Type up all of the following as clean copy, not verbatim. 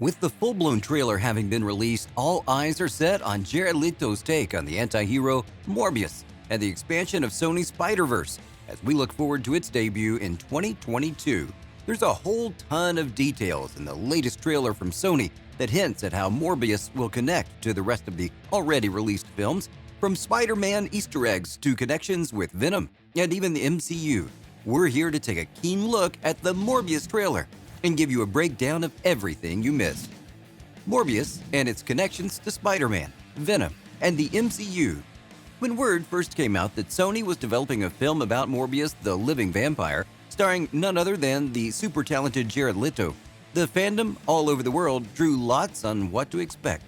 With the full-blown trailer having been released, all eyes are set on Jared Leto's take on the anti-hero Morbius and the expansion of Sony's Spider-Verse as we look forward to its debut in 2022. There's a whole ton of details in the latest trailer from Sony that hints at how Morbius will connect to the rest of the already released films, from Spider-Man Easter eggs to connections with Venom and even the MCU. We're here to take a keen look at the Morbius trailer and give you a breakdown of everything you missed. Morbius and its connections to Spider-Man, Venom, and the MCU. When word first came out that Sony was developing a film about Morbius the Living Vampire, starring none other than the super talented Jared Leto, the fandom all over the world drew lots on what to expect.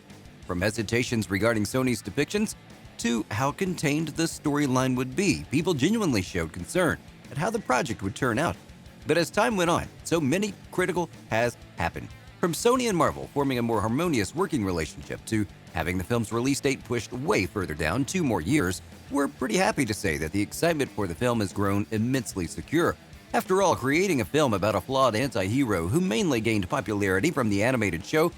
From hesitations regarding Sony's depictions to how contained the storyline would be, people genuinely showed concern at how the project would turn out. But as time went on, so many critical has happened. From Sony and Marvel forming a more harmonious working relationship to having the film's release date pushed way further down 2 more years, we're pretty happy to say that the excitement for the film has grown immensely secure. After all, creating a film about a flawed anti-hero who mainly gained popularity from the animated show,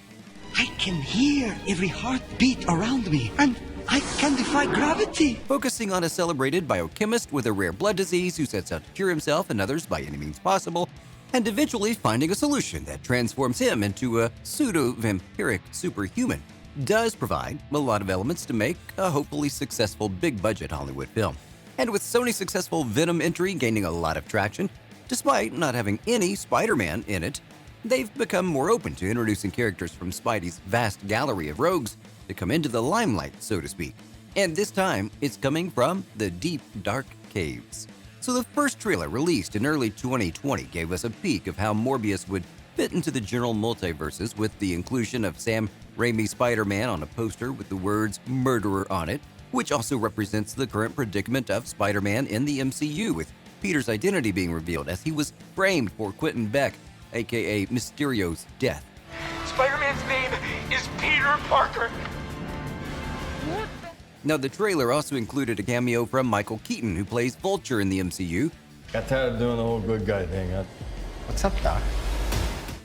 I can hear every heartbeat around me, and I can defy gravity. Focusing on a celebrated biochemist with a rare blood disease who sets out to cure himself and others by any means possible, and eventually finding a solution that transforms him into a pseudo-vampiric superhuman, does provide a lot of elements to make a hopefully successful big-budget Hollywood film. And with Sony's successful Venom entry gaining a lot of traction, despite not having any Spider-Man in it, they've become more open to introducing characters from Spidey's vast gallery of rogues to come into the limelight, so to speak. And this time, it's coming from the deep, dark caves. So the first trailer, released in early 2020, gave us a peek of how Morbius would fit into the general multiverses with the inclusion of Sam Raimi's Spider-Man on a poster with the words "murderer" on it, which also represents the current predicament of Spider-Man in the MCU, with Peter's identity being revealed as he was framed for Quentin Beck, aka Mysterio's death. Spider-Man's name is Peter Parker. Now, the trailer also included a cameo from Michael Keaton, who plays Vulture in the MCU, Got tired of doing the whole good guy thing. What's up, Doc?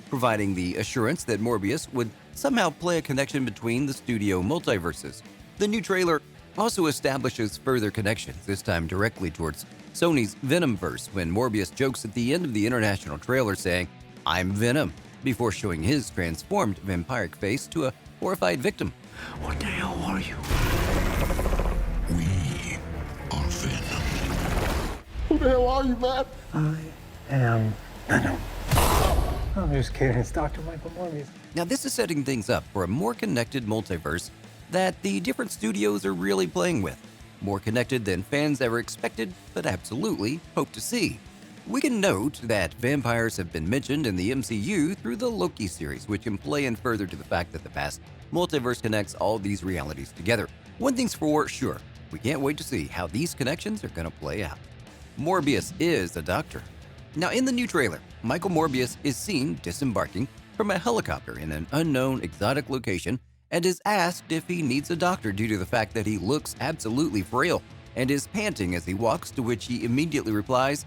providing the assurance that Morbius would somehow play a connection between the studio multiverses. The new trailer also establishes further connections, this time directly towards Sony's Venomverse, when Morbius jokes at the end of the international trailer saying, "I'm Venom," before showing his transformed vampiric face to a horrified victim. What the hell are you? We are Venom. Who the hell are you, man? I am Venom. I'm just kidding. It's Dr. Michael Morbius. Now, this is setting things up for a more connected multiverse that the different studios are really playing with. More connected than fans ever expected, but absolutely hope to see. We can note that vampires have been mentioned in the MCU through the Loki series, which can play in further to the fact that the past multiverse connects all these realities together. One thing's for sure, we can't wait to see how these connections are going to play out. Morbius is a doctor. Now, in the new trailer, Michael Morbius is seen disembarking from a helicopter in an unknown exotic location and is asked if he needs a doctor due to the fact that he looks absolutely frail and is panting as he walks, to which he immediately replies,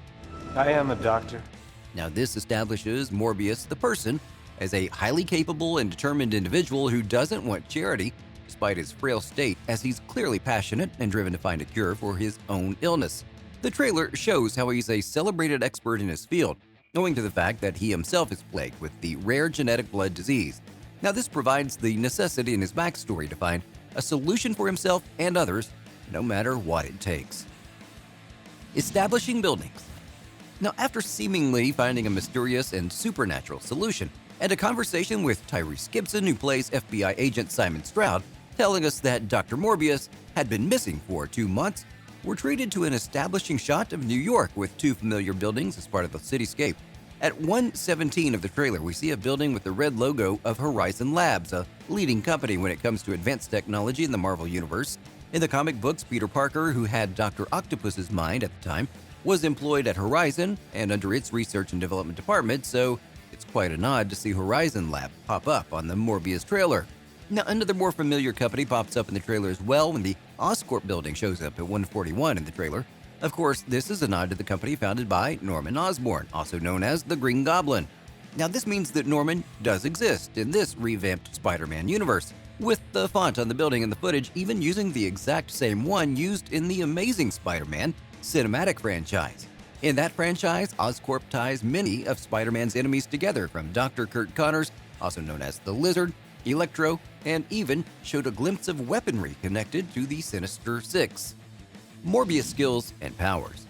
I am a doctor. Now, this establishes Morbius, the person, as a highly capable and determined individual who doesn't want charity, despite his frail state, as he's clearly passionate and driven to find a cure for his own illness. The trailer shows how he's a celebrated expert in his field, owing to the fact that he himself is plagued with the rare genetic blood disease. Now, this provides the necessity in his backstory to find a solution for himself and others, no matter what it takes. Establishing buildings. Now, after seemingly finding a mysterious and supernatural solution, and a conversation with Tyrese Gibson, who plays FBI agent Simon Stroud, telling us that Dr. Morbius had been missing for 2 months, we're treated to an establishing shot of New York with 2 familiar buildings as part of the cityscape. At 1:17 of the trailer, we see a building with the red logo of Horizon Labs, a leading company when it comes to advanced technology in the Marvel Universe. In the comic books, Peter Parker, who had Dr. Octopus's mind at the time, was employed at Horizon and under its research and development department, so it's quite a nod to see Horizon Lab pop up on the Morbius trailer. Now, another more familiar company pops up in the trailer as well when the Oscorp building shows up at 141 in the trailer. Of course, this is a nod to the company founded by Norman Osborn, also known as the Green Goblin. Now, this means that Norman does exist in this revamped Spider-Man universe, with the font on the building and the footage even using the exact same one used in the Amazing Spider-Man cinematic franchise. In that franchise, Oscorp ties many of Spider-Man's enemies together, from Dr. Kurt Connors, also known as the Lizard, Electro, and even showed a glimpse of weaponry connected to the Sinister Six. Morbius skills and powers.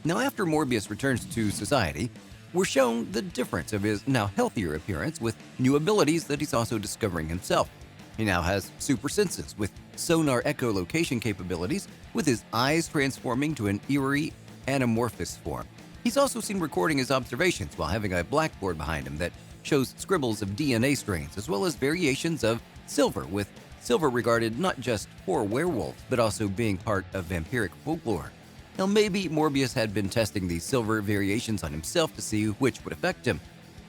Now, after Morbius returns to society, we're shown the difference of his now healthier appearance with new abilities that he's also discovering himself. He now has super senses with sonar echolocation capabilities, with his eyes transforming to an eerie, anamorphous form. He's also seen recording his observations while having a blackboard behind him that shows scribbles of DNA strains, as well as variations of Silver, with Silver regarded not just for werewolves, but also being part of vampiric folklore. Now, maybe Morbius had been testing these Silver variations on himself to see which would affect him.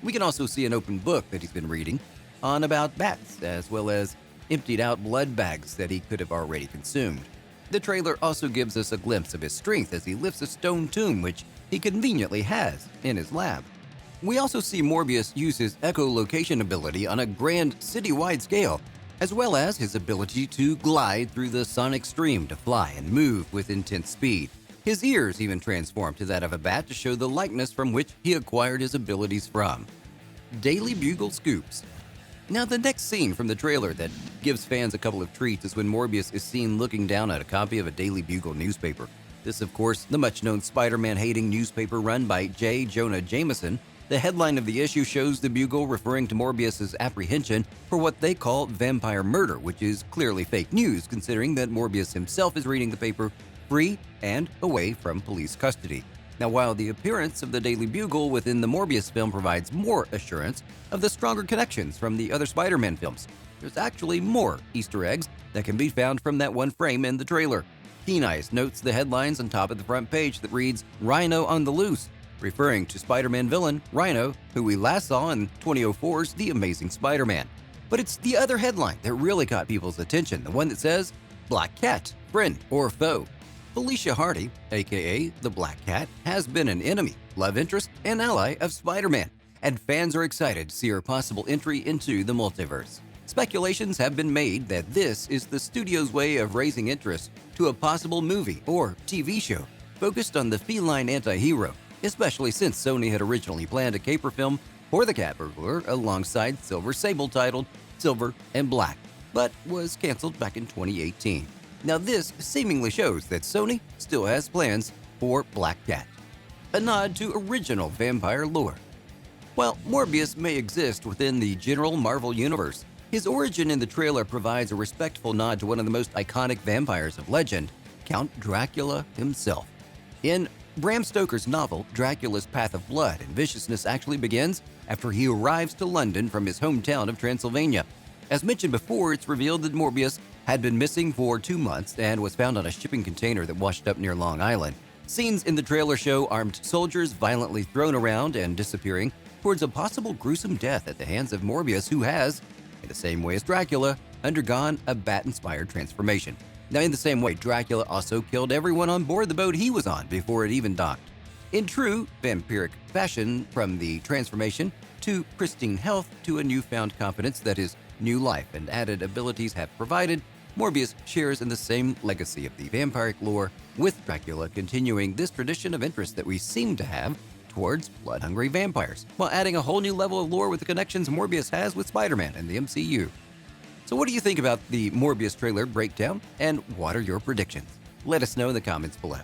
We can also see an open book that he's been reading on about bats, as well as emptied out blood bags that he could have already consumed. The trailer also gives us a glimpse of his strength as he lifts a stone tomb, which he conveniently has in his lab. We also see Morbius use his echolocation ability on a grand citywide scale, as well as his ability to glide through the sonic stream to fly and move with intense speed. His ears even transform to that of a bat to show the likeness from which he acquired his abilities from. Daily Bugle scoops. Now, the next scene from the trailer that gives fans a couple of treats is when Morbius is seen looking down at a copy of a Daily Bugle newspaper. This, of course, the much-known Spider-Man-hating newspaper run by J. Jonah Jameson. The headline of the issue shows the Bugle referring to Morbius's apprehension for what they call vampire murder, which is clearly fake news considering that Morbius himself is reading the paper free and away from police custody. Now, while the appearance of the Daily Bugle within the Morbius film provides more assurance of the stronger connections from the other Spider-Man films, there's actually more Easter eggs that can be found from that one frame in the trailer. Keen Eyes notes the headlines on top of the front page that reads, "Rhino on the loose," referring to Spider-Man villain Rhino, who we last saw in 2004's The Amazing Spider-Man. But it's the other headline that really caught people's attention, the one that says, "Black Cat, friend or foe." Felicia Hardy, aka the Black Cat, has been an enemy, love interest, and ally of Spider-Man, and fans are excited to see her possible entry into the multiverse. Speculations have been made that this is the studio's way of raising interest to a possible movie or TV show focused on the feline anti-hero, especially since Sony had originally planned a caper film for the Cat Burglar alongside Silver Sable titled Silver and Black, but was canceled back in 2018. Now, this seemingly shows that Sony still has plans for Black Cat, a nod to original vampire lore. While Morbius may exist within the general Marvel universe, his origin in the trailer provides a respectful nod to one of the most iconic vampires of legend, Count Dracula himself. In Bram Stoker's novel, Dracula's Path of Blood and Viciousness actually begins after he arrives to London from his hometown of Transylvania. As mentioned before, it's revealed that Morbius had been missing for 2 months and was found on a shipping container that washed up near Long Island. Scenes in the trailer show armed soldiers violently thrown around and disappearing towards a possible gruesome death at the hands of Morbius, who has, in the same way as Dracula, undergone a bat-inspired transformation. Now, in the same way, Dracula also killed everyone on board the boat he was on before it even docked. In true vampiric fashion, from the transformation to pristine health to a newfound confidence that his new life and added abilities have provided, Morbius shares in the same legacy of the vampiric lore, with Dracula continuing this tradition of interest that we seem to have towards blood-hungry vampires, while adding a whole new level of lore with the connections Morbius has with Spider-Man and the MCU. So what do you think about the Morbius trailer breakdown, and what are your predictions? Let us know in the comments below.